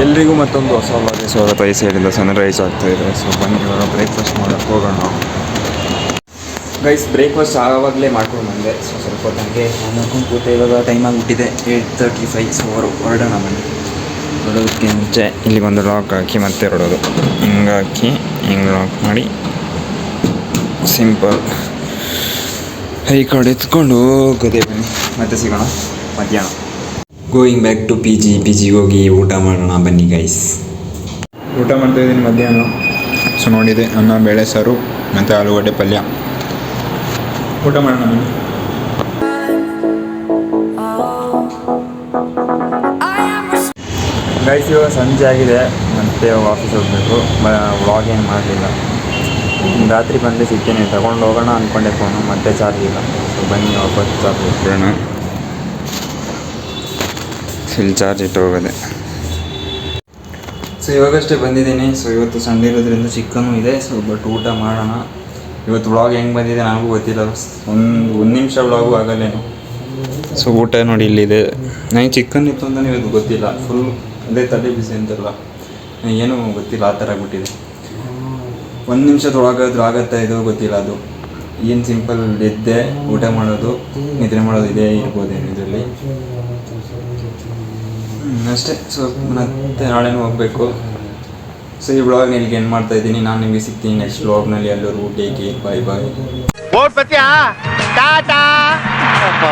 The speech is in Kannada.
ಎಲ್ರಿಗೂ ಮತ್ತೊಂದು ಹೊಸ ವ್ಲಾಗ್ಗೆ ಸ್ವಾಗತ. ಈ ಸೈಡಿಂದ ಸನ್ರೈಸ್ ಆಗ್ತಾಯಿದೆ. ಸೊ ಬನ್ನಿ ಇವಾಗ ಬ್ರೇಕ್ಫಾಸ್ಟ್ ಮಾಡೋಕ್ಕೆ ಹೋಗೋಣ. ಗೈಸ್ ಬ್ರೇಕ್ಫಾಸ್ಟ್ ಆವಾಗಲೇ ಮಾಡ್ಕೊಂಡು ಬಂದೆ. ಸೊ ಸ್ವಲ್ಪ ಹೊತ್ತಂಗೆ ನಾನು ನೋಡ್ಕೊಂಡು ಕೂತೆ. ಇವಾಗ ಟೈಮ್ ಆಗಿಬಿಟ್ಟಿದೆ 8:35. ಸೊ ಹೊರಡೋಣ ಬನ್ನಿ. ಹೊರಡೋದಕ್ಕೆ ಮುಂಚೆ ಇಲ್ಲಿಗೊಂದು ಲಾಕ್ ಹಾಕಿ ಮತ್ತೆ ಹೊರಡೋದು. ಹಿಂಗೆ ಹಾಕಿ ಹಿಂಗೆ ಲಾಕ್ ಮಾಡಿ ಸಿಂಪಲ್ ಈ ಕಡೆ ಎತ್ಕೊಂಡು ಹೋಗೋದೇ. ಬನ್ನಿ ಮತ್ತೆ ಸಿಗೋಣ ಮಧ್ಯಾಹ್ನ. ಗೋಯಿಂಗ್ ಬ್ಯಾಕ್ ಟು ಪಿ ಜಿಗೆ ಹೋಗಿ ಊಟ ಮಾಡೋಣ ಬನ್ನಿ ಗೈಸ್. ಊಟ ಮಾಡ್ತಾಯಿದ್ದೀನಿ ಮಧ್ಯಾಹ್ನ. ಸೊ ನೋಡಿದೆ ಅನ್ನ ಬೇಳೆ ಸಾರು ಮತ್ತು ಆಲೂಗಡ್ಡೆ ಪಲ್ಯ. ಊಟ ಮಾಡೋಣ ಬನ್ನಿ. ಗೈಸ್ ಇವಾಗ ಸಂಜೆ ಆಗಿದೆ, ಮತ್ತೆ ಆಫೀಸ್ ಹೋಗಬೇಕು. ವ್ಲಾಗ್ ಏನು ಮಾಡಲಿಲ್ಲ. ರಾತ್ರಿ ಬಂದರೆ ಸಿಗ್ತೇನೆ, ತಗೊಂಡು ಹೋಗೋಣ ಅಂದ್ಕೊಂಡೆ ಫೋನು, ಮತ್ತೆ ಚಾರ್ಜ್ ಇಲ್ಲ. ಸೊ ಬನ್ನಿ ವಾಪಸ್ ಚಾರ್ಜ್ ಇಟ್ಬಿಡೋಣ. ಫುಲ್ ಚಾರ್ಜ್ ಇಟ್ಟು ಹೋಗೋದೆ. ಸೊ ಇವಾಗಷ್ಟೇ ಬಂದಿದ್ದೀನಿ. ಸೊ ಇವತ್ತು ಸಂಡೇ ಇರೋದ್ರಿಂದ ಚಿಕನ್ನು ಇದೆ. ಸೊ ಬಟ್ ಊಟ ಮಾಡೋಣ. ಇವತ್ತು ವ್ಲಾಗ್ ಹೆಂಗೆ ಬಂದಿದೆ ನನಗೂ ಗೊತ್ತಿಲ್ಲ. ಒಂದು ನಿಮಿಷ ವ್ಲಾಗು ಆಗಲ್ಲೇನು. ಸೊ ಊಟ ನೋಡಿ ಇಲ್ಲಿದೆ. ನನಗೆ ಚಿಕನ್ ಇತ್ತು ಅಂತಲೇ ಇವತ್ತು ಗೊತ್ತಿಲ್ಲ. ಫುಲ್ ಅದೇ ತಲೆ ಬಿಸಿ ಅಂತಲ್ಲ, ಏನೂ ಗೊತ್ತಿಲ್ಲ, ಆ ಥರ ಆಗ್ಬಿಟ್ಟಿದೆ. ಒಂದು ನಿಮಿಷದೊಳಗಾದ್ರೂ ಆಗತ್ತಾ ಇದು ಗೊತ್ತಿಲ್ಲ. ಅದು ಏನು ಸಿಂಪಲ್ ಎದ್ದೆ ಊಟ ಮಾಡೋದು ನಿದ್ರೆ ಮಾಡೋದು ಇದೇ ಇರ್ಬೋದೇನು ಇದರಲ್ಲಿ ಅಷ್ಟೇ. ಸೊ ಮತ್ತೆ ನಾಳೆನೂ ಹೋಗಬೇಕು. ಸೊ ಈ ವ್ಲಾಗ್ನ ಇಲ್ಲಿಗೆ ಏನು ಮಾಡ್ತಾಯಿದ್ದೀನಿ. ನಾನು ನಿಮಗೆ ಸಿಗ್ತೀನಿ ನೆಕ್ಸ್ಟ್ ವ್ಲಾಗ್ನಲ್ಲಿ. ಎಲ್ಲರೂ ಟೇಕ್ ಕೇರ್, ಬಾಯ್ ಬಾಯ್.